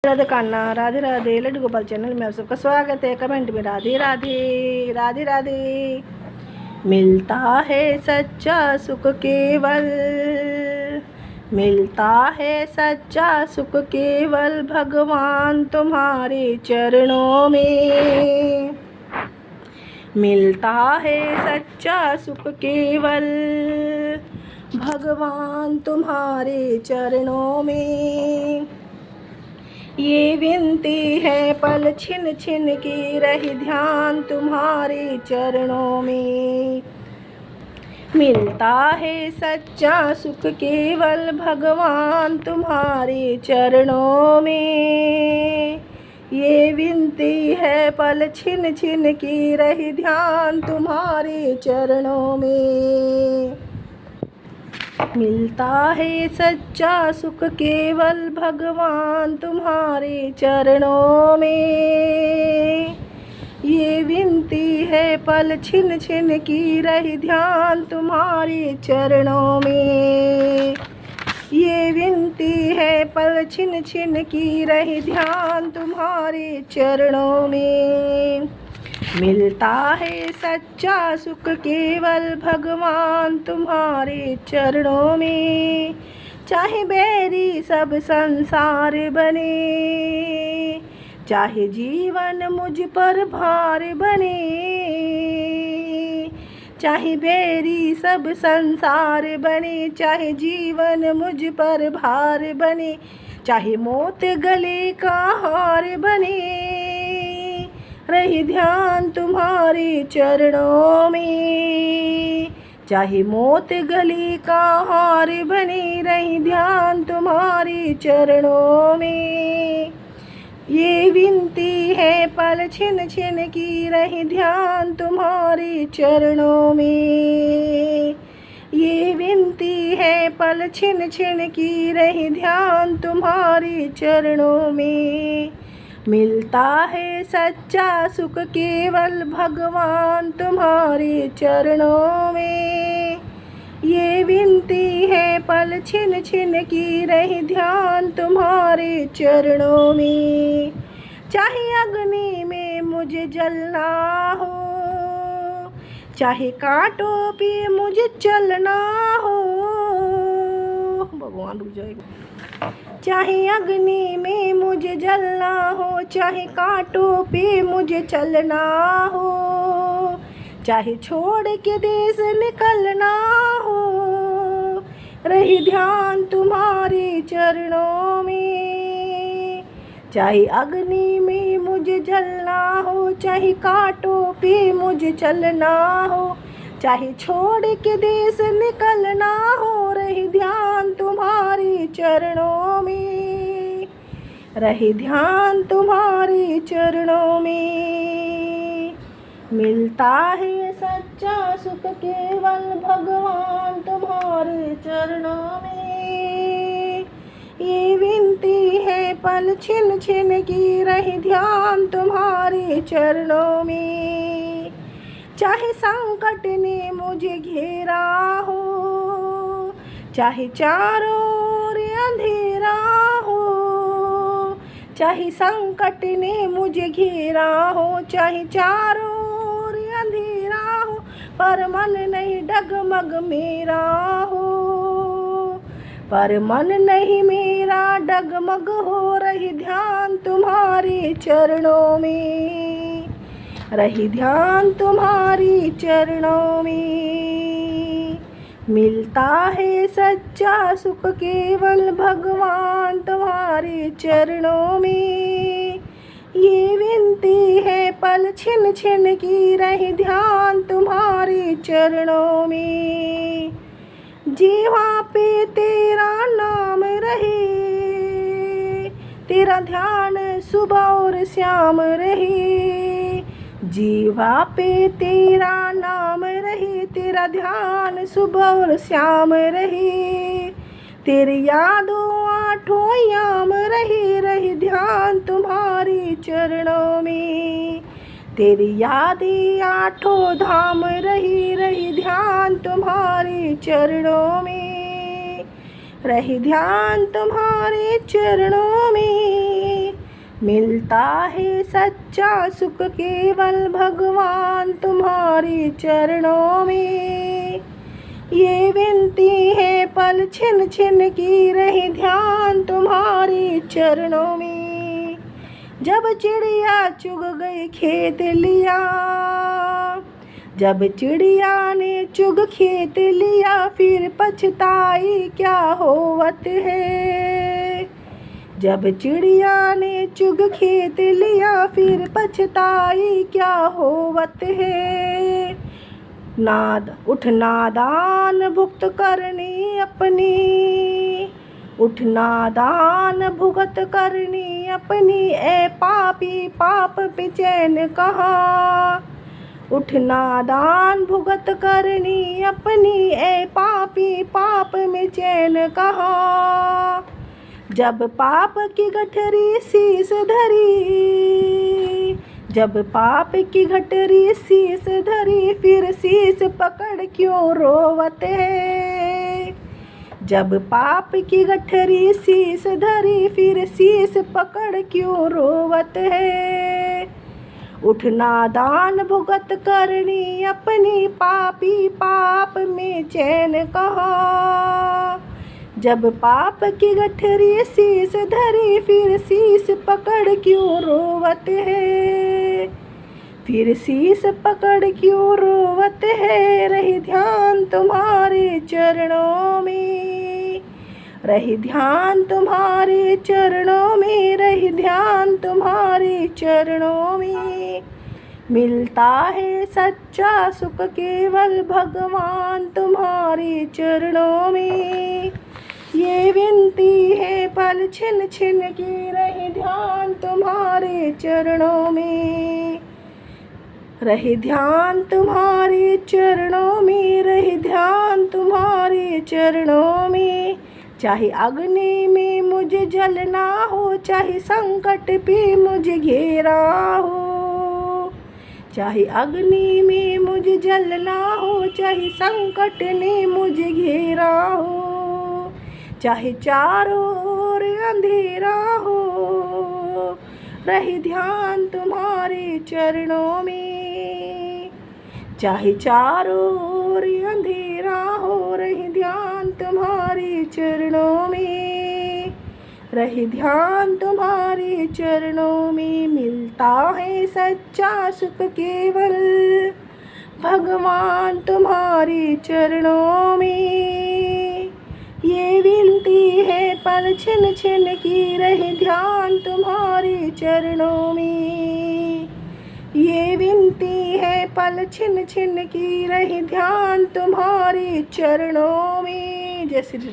Radhe Kanha, Radhe Radhe. Laddu Gopal channel में आप सबका स्वागत है। कमेंट में राधे राधे राधे राधे। मिलता है सच्चा सुख केवल, मिलता है सच्चा सुख केवल भगवान तुम्हारे चरणों में। मिलता है सच्चा सुख केवल भगवान तुम्हारे चरणों में। ये विनती है पल छिन छिन की रही ध्यान तुम्हारे चरणों में। मिलता है सच्चा सुख केवल भगवान तुम्हारे चरणों में। ये विनती है पल छिन छिन की रही ध्यान तुम्हारे चरणों में। मिलता है सच्चा सुख केवल भगवान तुम्हारे चरणों में। ये विनती है पल छिन छिन की रही ध्यान तुम्हारे चरणों में। ये विनती है पल छिन छिन की रही ध्यान तुम्हारे चरणों में। मिलता है सच्चा सुख केवल भगवान तुम्हारे चरणों में। चाहे बैरी सब संसार बने, चाहे जीवन मुझ पर भार बने, चाहे बैरी सब संसार बने, चाहे जीवन मुझ पर भार बने, चाहे मौत गले का हार बने, रही ध्यान तुम्हारे चरणों में। चाहे मौत गले का हार बने, रही ध्यान तुम्हारे चरणों में। ये विनती है पल छिन छिन की रही ध्यान तुम्हारे चरणों में। ये विनती है पल छिन छिन की रही ध्यान तुम्हारे चरणों में। मिलता है सच्चा सुख केवल भगवान तुम्हारे चरणों में। ये विनती है पल छिन छिन की रही ध्यान तुम्हारे चरणों में। चाहे अग्नि में मुझे जलना हो, चाहे कांटों पे मुझे चलना हो, भगवान रुक जाएगा। चाहे अग्नि में मुझे जलना हो, चाहे कांटों पे मुझे चलना हो, चाहे छोड़ के देश निकलना हो, रही ध्यान तुम्हारे चरणों में। चाहे अग्नि में मुझे जलना हो, चाहे कांटों पे मुझे चलना हो, चाहे छोड़ के देश निकलना हो, रही ध्यान तुम्हारे चरणों में। रही ध्यान तुम्हारे चरणों में। मिलता है सच्चा सुख केवल भगवान तुम्हारे चरणों में। ये विनती है पल छिन छिन की रही ध्यान तुम्हारे चरणों में। चाहे संकट ने मुझे घेरा हो, चाहे चारों ओर अंधेरा हो, चाहे संकट ने मुझे घेरा हो, चाहे चारों ओर अंधेरा हो, पर मन नहीं डगमग मेरा हो, पर मन नहीं मेरा डगमग हो, रही ध्यान तुम्हारे चरणों में। रही ध्यान तुम्हारी चरणों में। मिलता है सच्चा सुख केवल भगवान तुम्हारे चरणों में। ये विनती है पल छिन छिन की रही ध्यान तुम्हारे चरणों में। जीवा पे तेरा नाम रहे, तेरा ध्यान सुबह और शाम रहे। जीवा पे तेरा नाम रहे, तेरा ध्यान सुबह और शाम रहे। तेरी यादों आठों याम रहे, रही ध्यान तुम्हारे चरणों में। तेरी यादें आठों धाम रही, रही ध्यान तुम्हारे चरणों में। रही ध्यान तुम्हारे चरणों में। मिलता है सच्चा सुख केवल भगवान तुम्हारे चरणों में। ये विनती है पल छिन छिन की रहे ध्यान तुम्हारे चरणों में। जब चिड़िया चुग गई खेत लिया, जब चिड़िया ने चुग खेत लिया, फिर पछताई क्या होवत है। जब चिड़िया ने चुग खेत लिया, फिर पछताई क्या होवत है। उठ नादान भुगत करनी अपनी, उठ नादान भुगत करनी अपनी, ए पापी पाप पे चैन कहाँ। उठ नादान भुगत करनी अपनी, ए पापी पाप में चैन कहाँ। जब पाप की गठरी शीस धरी, जब पाप की गठरी शीस धरी, फिर शीस पकड़ क्यों रोवत है। जब पाप की गठरी शीस धरी, फिर शीस पकड़ क्यों रोवत है। उठ नादान भुगत करनी अपनी, पापी पाप में चैन कहाँ। जब पाप की गठरी शीस धरी, फिर शीस पकड़ क्यों रोवत है। फिर शीस पकड़ क्यों रोवत है। रही ध्यान तुम्हारे चरणों में, रही ध्यान तुम्हारे चरणों में, रही ध्यान तुम्हारे चरणों में। मिलता है सच्चा सुख केवल भगवान तुम्हारे चरणों में। ये विनती है पल छिन छिन की रहे ध्यान तुम्हारे चरणों में। रहे ध्यान तुम्हारे चरणों में, रहे ध्यान तुम्हारे चरणों में। चाहे अग्नि में मुझे जलना हो, चाहे संकट पे मुझे घेरा हो। चाहे अग्नि में मुझे जलना हो, चाहे संकट ने मुझे घेरा हो। चाहे चारों ओर अंधेरा हो, रहे ध्यान तुम्हारे चरणों में। चाहे चारों ओर अंधेरा हो, रहे ध्यान तुम्हारे चरणों में। रहे ध्यान तुम्हारे चरणों में। मिलता है सच्चा सुख केवल भगवान तुम्हारे चरणों में। ये विनती है पल छिन छिन की रहे ध्यान तुम्हारे चरणों में। ये विनती है पल छिन छिन की रहे ध्यान तुम्हारे चरणों में। जय श्री राम।